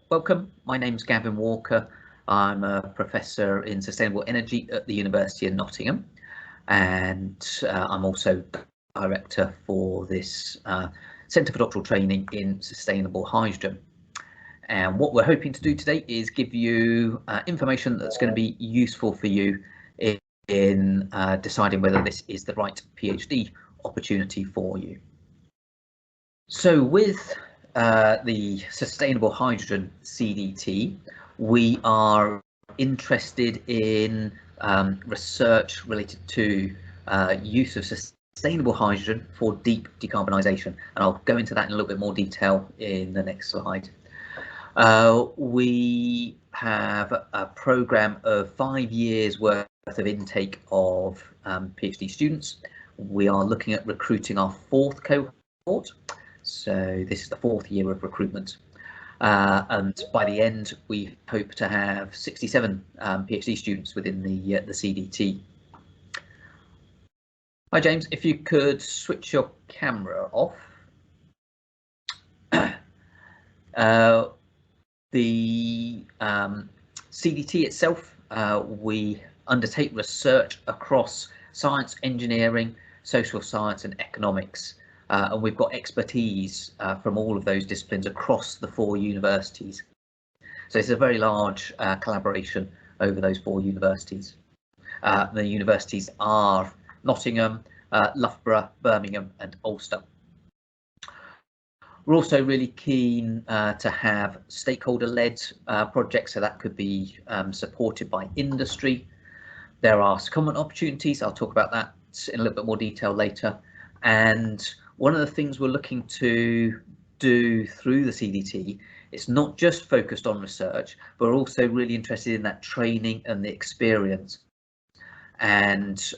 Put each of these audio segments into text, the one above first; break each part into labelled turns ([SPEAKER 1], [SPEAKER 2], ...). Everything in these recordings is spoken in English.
[SPEAKER 1] welcome. My name's Gavin Walker. I'm a professor in sustainable energy at the University of Nottingham, and I'm also director for this Centre for Doctoral Training in Sustainable Hydrogen. And what we're hoping to do today is give you information that's going to be useful for you in deciding whether this is the right PhD opportunity for you. So with the Sustainable Hydrogen CDT, we are interested in research related to use of sustainable hydrogen for deep decarbonisation, and I'll go into that in a little bit more detail in the next slide. We have a programme of 5 years worth of intake of PhD students. We are looking at recruiting our 4th cohort. So this is the 4th year of recruitment, and by the end we hope to have 67 PhD students within the CDT. Hi James, if you could switch your camera off. The CDT itself, we undertake research across science, engineering, social science and economics. And we've got expertise from all of those disciplines across the 4 universities. So it's a very large collaboration over those 4 universities. The universities are Nottingham, Loughborough, Birmingham and Ulster. We're also really keen to have stakeholder-led projects, so that could be supported by industry. There are secondment opportunities, I'll talk about that in a little bit more detail later. And one of the things we're looking to do through the CDT, it's not just focused on research, but we're also really interested in that training and the experience, and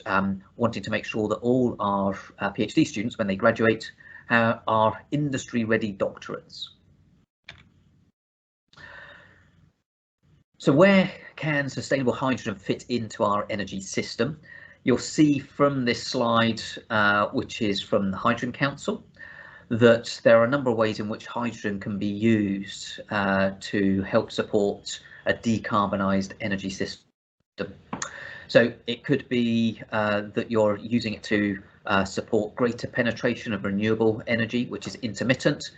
[SPEAKER 1] wanting to make sure that all our PhD students, when they graduate, are industry-ready doctorates. So where can sustainable hydrogen fit into our energy system? You'll see from this slide, which is from the Hydrogen Council, that there are a number of ways in which hydrogen can be used to help support a decarbonised energy system. So it could be that you're using it to support greater penetration of renewable energy, which is intermittent.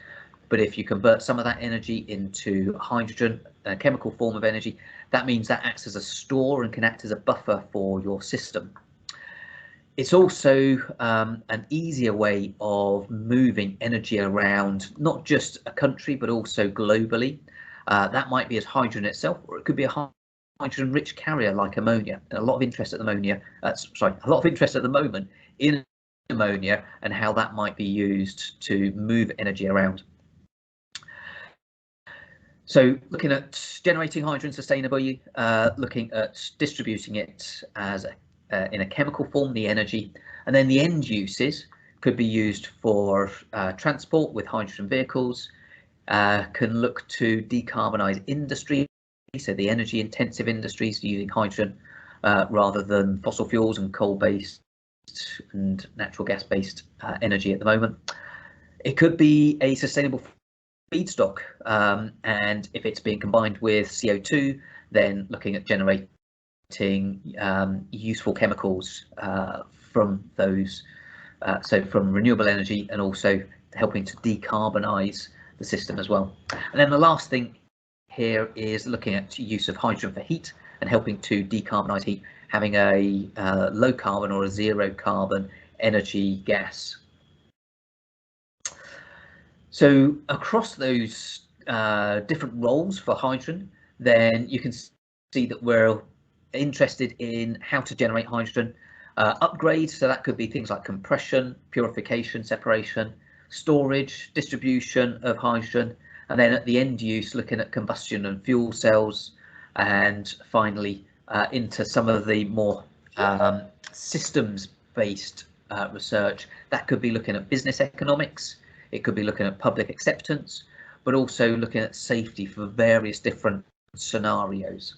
[SPEAKER 1] But if you convert some of that energy into hydrogen, a chemical form of energy, that means that acts as a store and can act as a buffer for your system. It's also an easier way of moving energy around, not just a country, but also globally. That might be as hydrogen itself, or it could be a hydrogen-rich carrier like ammonia. And a lot of interest at the moment in ammonia and how that might be used to move energy around. So looking at generating hydrogen sustainably, looking at distributing it as in a chemical form, the energy, and then the end uses could be used for transport with hydrogen vehicles, can look to decarbonise industry, so the energy intensive industries using hydrogen rather than fossil fuels and coal-based and natural gas-based energy at the moment. It could be a sustainable feedstock, and if it's being combined with CO2, then looking at generating useful chemicals from those, so from renewable energy, and also helping to decarbonise the system as well. And then the last thing here is looking at use of hydrogen for heat and helping to decarbonise heat, having a low carbon or a zero carbon energy gas. So across those different roles for hydrogen, then you can see that we're interested in how to generate hydrogen, upgrade, so that could be things like compression, purification, separation, storage, distribution of hydrogen, and then at the end use looking at combustion and fuel cells, and finally into some of the more systems based research that could be looking at business economics, it could be looking at public acceptance, but also looking at safety for various different scenarios.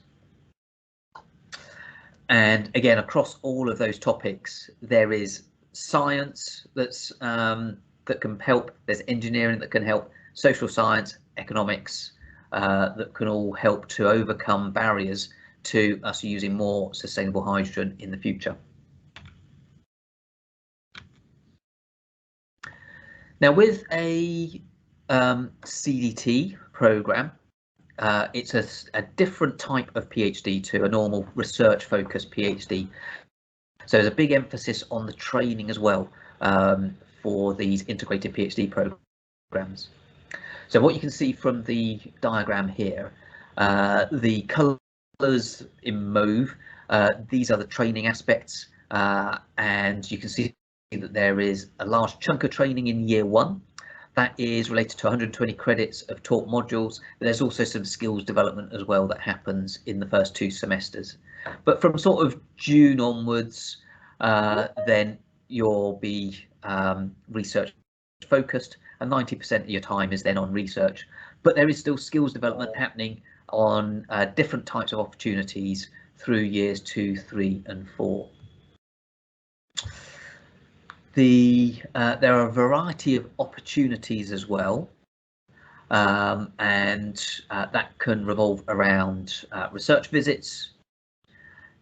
[SPEAKER 1] And again, across all of those topics, there is science that's that can help, there's engineering that can help, social science, economics, that can all help to overcome barriers to us using more sustainable hydrogen in the future. Now, with a CDT programme, it's a different type of PhD to a normal research-focused PhD. So there's a big emphasis on the training as well for these integrated PhD programmes. So what you can see from the diagram here, the colours in mauve, these are the training aspects, and you can see that there is a large chunk of training in year 1 that is related to 120 credits of taught modules. There's also some skills development as well that happens in the first 2 semesters. But from sort of June onwards, then you'll be research focused, and 90% of your time is then on research. But there is still skills development happening on different types of opportunities through years 2, 3 and 4. There are a variety of opportunities as well, and that can revolve around research visits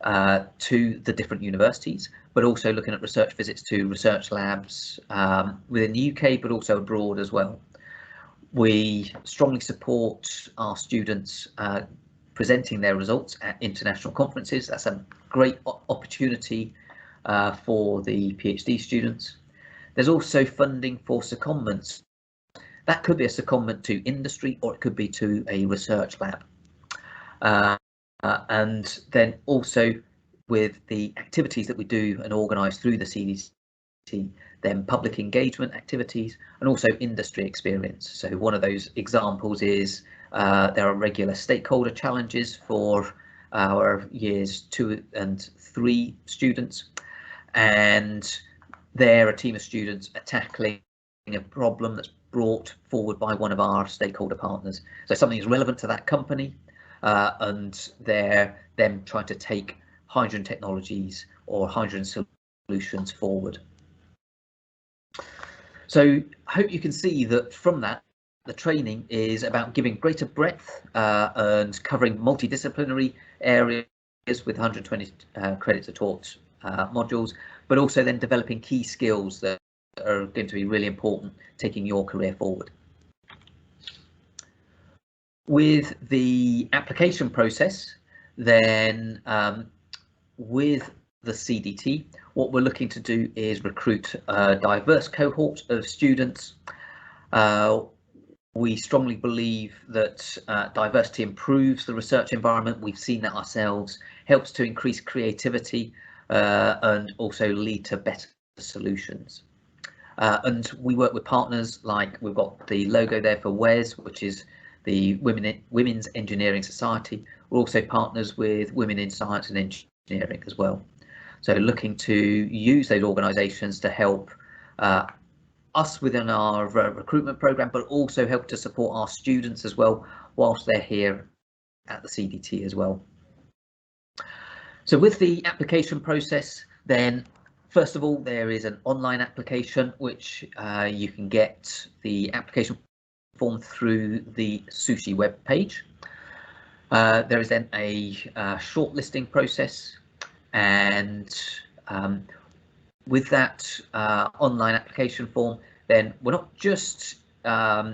[SPEAKER 1] to the different universities, but also looking at research visits to research labs within the UK, but also abroad as well. We strongly support our students presenting their results at international conferences. That's a great opportunity for the PhD students. There's also funding for secondments. That could be a secondment to industry, or it could be to a research lab. And then also with the activities that we do and organise through the CDT, then public engagement activities and also industry experience. So one of those examples is there are regular stakeholder challenges for our years 2 and 3 students, and there a team of students are tackling a problem that's brought forward by one of our stakeholder partners. So something is relevant to that company, and they're them trying to take hydrogen technologies or hydrogen solutions forward. So I hope you can see that from that, the training is about giving greater breadth and covering multidisciplinary areas with 120 credits of taught modules, but also then developing key skills that are going to be really important taking your career forward. With the application process, then with the CDT, what we're looking to do is recruit a diverse cohort of students. We strongly believe that diversity improves the research environment. We've seen that ourselves, helps to increase creativity and also lead to better solutions. And we work with partners like, we've got the logo there for WES, which is the Women's Engineering Society. We're also partners with Women in Science and Engineering as well. So looking to use those organisations to help us within our recruitment programme, but also help to support our students as well whilst they're here at the CDT as well. So with the application process, then first of all, there is an online application which you can get the application form through the SusHy web page. There is then a shortlisting process, and with that online application form, then we're not just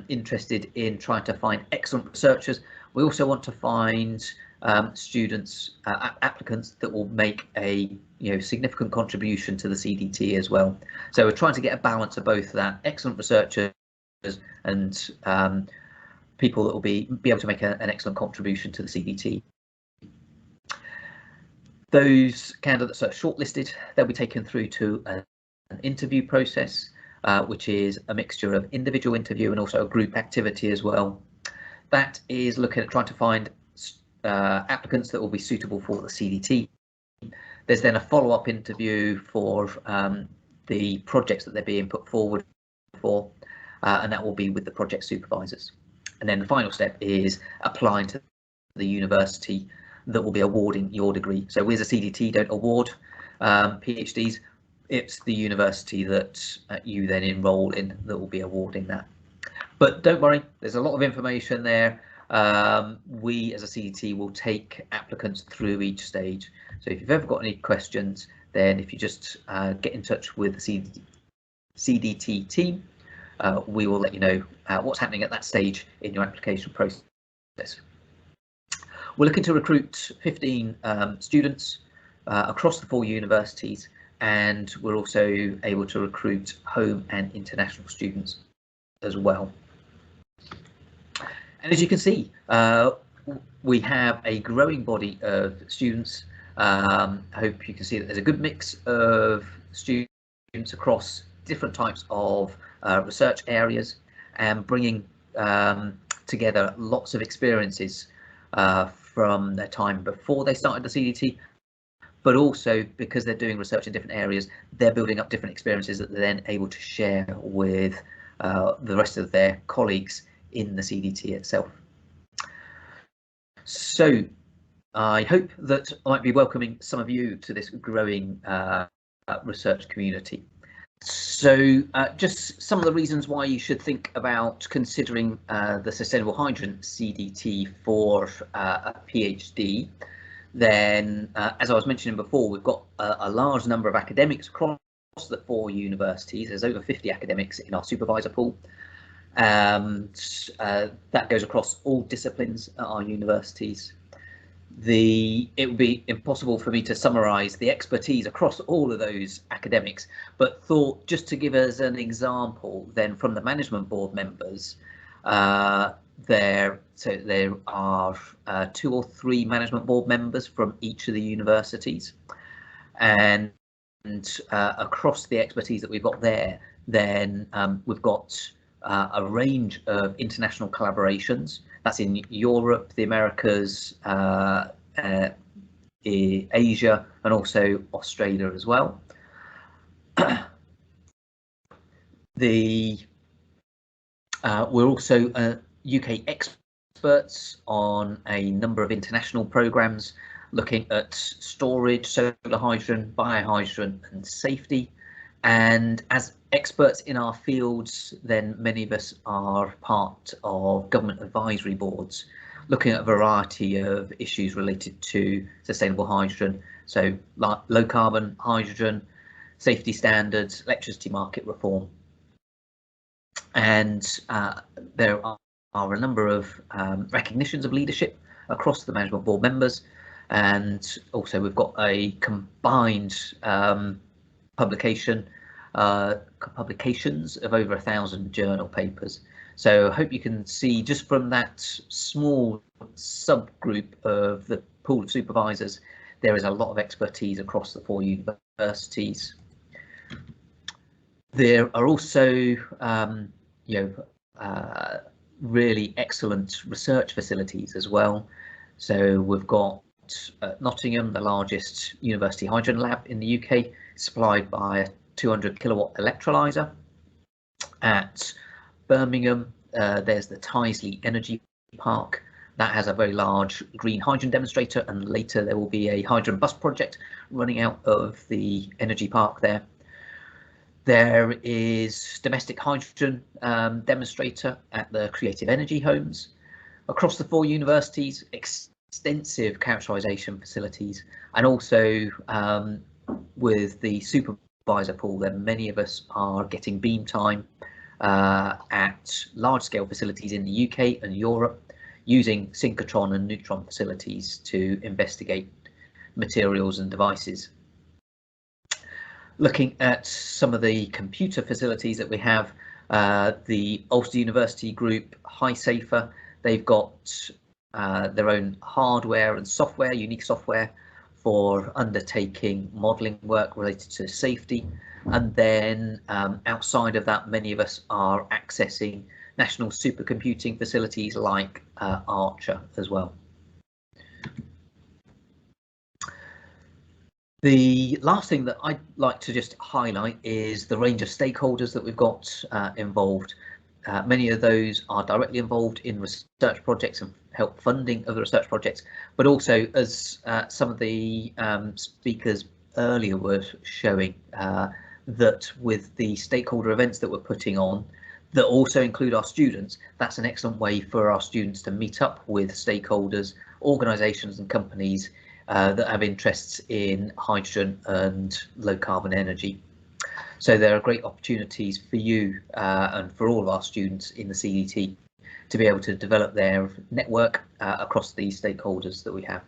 [SPEAKER 1] interested in trying to find excellent researchers, we also want to find students, applicants that will make a significant contribution to the CDT as well. So we're trying to get a balance of both that, excellent researchers and people that will be able to make an excellent contribution to the CDT. Those candidates that are shortlisted, they'll be taken through to an interview process, which is a mixture of individual interview and also a group activity as well. That is looking at trying to find applicants that will be suitable for the CDT. There's then a follow-up interview for the projects that they're being put forward for, and that will be with the project supervisors. And then the final step is applying to the university that will be awarding your degree. So we as a CDT don't award PhDs, it's the university that you then enrol in that will be awarding that. But don't worry, there's a lot of information there we as a CDT will take applicants through each stage. So if you've ever got any questions, then if you just get in touch with the CDT team, we will let you know what's happening at that stage in your application process. We're looking to recruit 15 students across the 4 universities, and we're also able to recruit home and international students as well. And as you can see, we have a growing body of students. I hope you can see that there's a good mix of students across different types of research areas, and bringing together lots of experiences from their time before they started the CDT, but also because they're doing research in different areas, they're building up different experiences that they're then able to share with the rest of their colleagues in the CDT itself. So I hope that I might be welcoming some of you to this growing research community. So just some of the reasons why you should think about considering the Sustainable Hydrogen CDT for a PhD. Then, as I was mentioning before, we've got a large number of academics across the 4 universities. There's over 50 academics in our supervisor pool. That goes across all disciplines at our universities. It would be impossible for me to summarise the expertise across all of those academics, but thought just to give us an example then from the management board members, there are 2 or 3 management board members from each of the universities, and across the expertise that we've got there, then we've got a range of international collaborations. That's in Europe, the Americas, Asia, and also Australia as well. We're also UK experts on a number of international programs looking at storage, solar hydrogen, biohydrogen, and safety. And as experts in our fields, then many of us are part of government advisory boards looking at a variety of issues related to sustainable hydrogen, so low carbon hydrogen, safety standards, electricity market reform. And there are a number of recognitions of leadership across the management board members, and also we've got a combined publications of over 1,000 journal papers. So I hope you can see just from that small subgroup of the pool of supervisors, there is a lot of expertise across the 4 universities. There are also really excellent research facilities as well. So we've got Nottingham, the largest university hydrogen lab in the UK, supplied by a 200 kilowatt electrolyser. At Birmingham, there's the Tyseley Energy Park. That has a very large green hydrogen demonstrator, and later there will be a hydrogen bus project running out of the energy park there. There is domestic hydrogen demonstrator at the Creative Energy Homes. Across the 4 universities, extensive characterisation facilities, and also with the supervisor pool, then many of us are getting beam time at large-scale facilities in the UK and Europe, using synchrotron and neutron facilities to investigate materials and devices. Looking at some of the computer facilities that we have, the Ulster University group, HiSafer, they've got their own hardware and software, unique software for undertaking modelling work related to safety. And then outside of that, many of us are accessing national supercomputing facilities like Archer as well. The last thing that I'd like to just highlight is the range of stakeholders that we've got involved. Many of those are directly involved in research projects and help funding of the research projects, but also, as some of the speakers earlier were showing, that with the stakeholder events that we're putting on, that also include our students, that's an excellent way for our students to meet up with stakeholders, organisations and companies that have interests in hydrogen and low carbon energy. So there are great opportunities for you and for all of our students in the CDT to be able to develop their network across the stakeholders that we have.